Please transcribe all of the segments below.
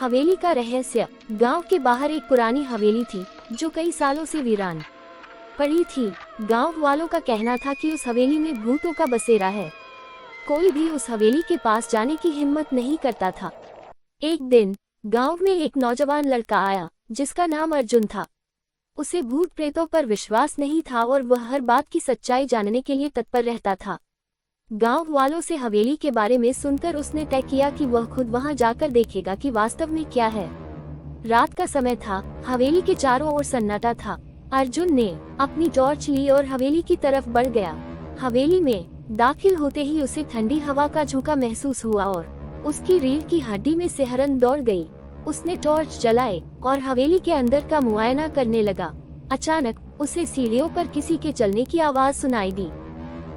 हवेली का रहस्य। गांव के बाहर एक पुरानी हवेली थी जो कई सालों से वीरान पड़ी थी। गांव वालों का कहना था कि उस हवेली में भूतों का बसेरा है। कोई भी उस हवेली के पास जाने की हिम्मत नहीं करता था। एक दिन गांव में एक नौजवान लड़का आया जिसका नाम अर्जुन था। उसे भूत प्रेतों पर विश्वास नहीं था और वह हर बात की सच्चाई जानने के लिए तत्पर रहता था। गांव वालों से हवेली के बारे में सुनकर उसने तय किया कि वह खुद वहां जाकर देखेगा कि वास्तव में क्या है। रात का समय था, हवेली के चारों ओर सन्नाटा था। अर्जुन ने अपनी टॉर्च ली और हवेली की तरफ बढ़ गया। हवेली में दाखिल होते ही उसे ठंडी हवा का झोंका महसूस हुआ और उसकी रीढ़ की हड्डी में सिहरन दौड़ गई। उसने टॉर्च जलाए और हवेली के अंदर का मुआयना करने लगा। अचानक उसे सीढ़ियों पर किसी के चलने की आवाज सुनाई दी।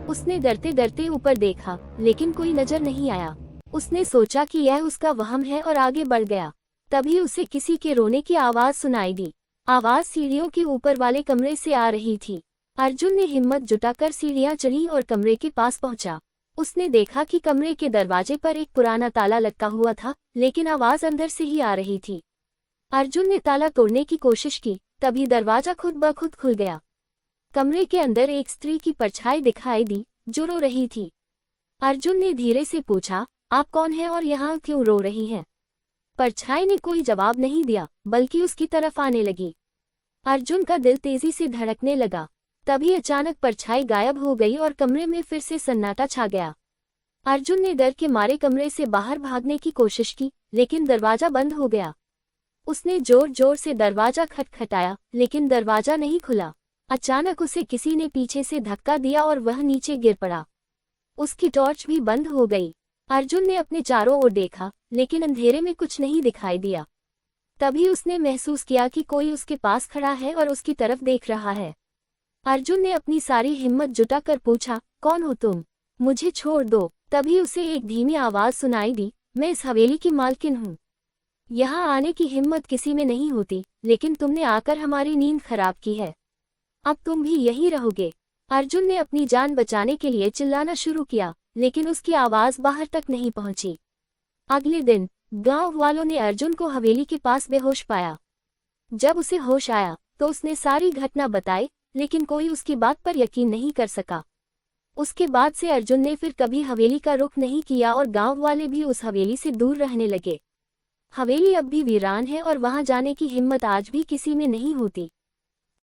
उसने डरते डरते ऊपर देखा, लेकिन कोई नजर नहीं आया। उसने सोचा कि यह उसका वहम है और आगे बढ़ गया। तभी उसे किसी के रोने की आवाज सुनाई दी। आवाज सीढ़ियों के ऊपर वाले कमरे से आ रही थी। अर्जुन ने हिम्मत जुटाकर सीढ़ियां चढ़ी और कमरे के पास पहुंचा। उसने देखा कि कमरे के दरवाजे पर एक पुराना ताला लटका हुआ था, लेकिन आवाज अंदर से ही आ रही थी। अर्जुन ने ताला तोड़ने की कोशिश की, तभी दरवाजा खुद ब खुद खुल गया। कमरे के अंदर एक स्त्री की परछाई दिखाई दी जो रो रही थी। अर्जुन ने धीरे से पूछा, आप कौन हैं और यहाँ क्यों रो रही हैं? परछाई ने कोई जवाब नहीं दिया, बल्कि उसकी तरफ आने लगी। अर्जुन का दिल तेजी से धड़कने लगा। तभी अचानक परछाई गायब हो गई और कमरे में फिर से सन्नाटा छा गया। अर्जुन ने डर के मारे कमरे से बाहर भागने की कोशिश की, लेकिन दरवाजा बंद हो गया। उसने जोर जोर से दरवाजा खटखटाया, लेकिन दरवाजा नहीं खुला। अचानक उसे किसी ने पीछे से धक्का दिया और वह नीचे गिर पड़ा। उसकी टॉर्च भी बंद हो गई। अर्जुन ने अपने चारों ओर देखा, लेकिन अंधेरे में कुछ नहीं दिखाई दिया। तभी उसने महसूस किया कि कोई उसके पास खड़ा है और उसकी तरफ देख रहा है। अर्जुन ने अपनी सारी हिम्मत जुटाकर पूछा, कौन हो तुम? मुझे छोड़ दो। तभी उसे एक धीमी आवाज सुनाई दी, मैं इस हवेली की मालकिन हूँ। यहाँ आने की हिम्मत किसी में नहीं होती, लेकिन तुमने आकर हमारी नींद खराब की है। अब तुम भी यहीं रहोगे। अर्जुन ने अपनी जान बचाने के लिए चिल्लाना शुरू किया, लेकिन उसकी आवाज बाहर तक नहीं पहुंची। अगले दिन गांव वालों ने अर्जुन को हवेली के पास बेहोश पाया। जब उसे होश आया तो उसने सारी घटना बताई, लेकिन कोई उसकी बात पर यकीन नहीं कर सका। उसके बाद से अर्जुन ने फिर कभी हवेली का रुख नहीं किया और गांव वाले भी उस हवेली से दूर रहने लगे। हवेली अब भी वीरान है और वहां जाने की हिम्मत आज भी किसी में नहीं होती।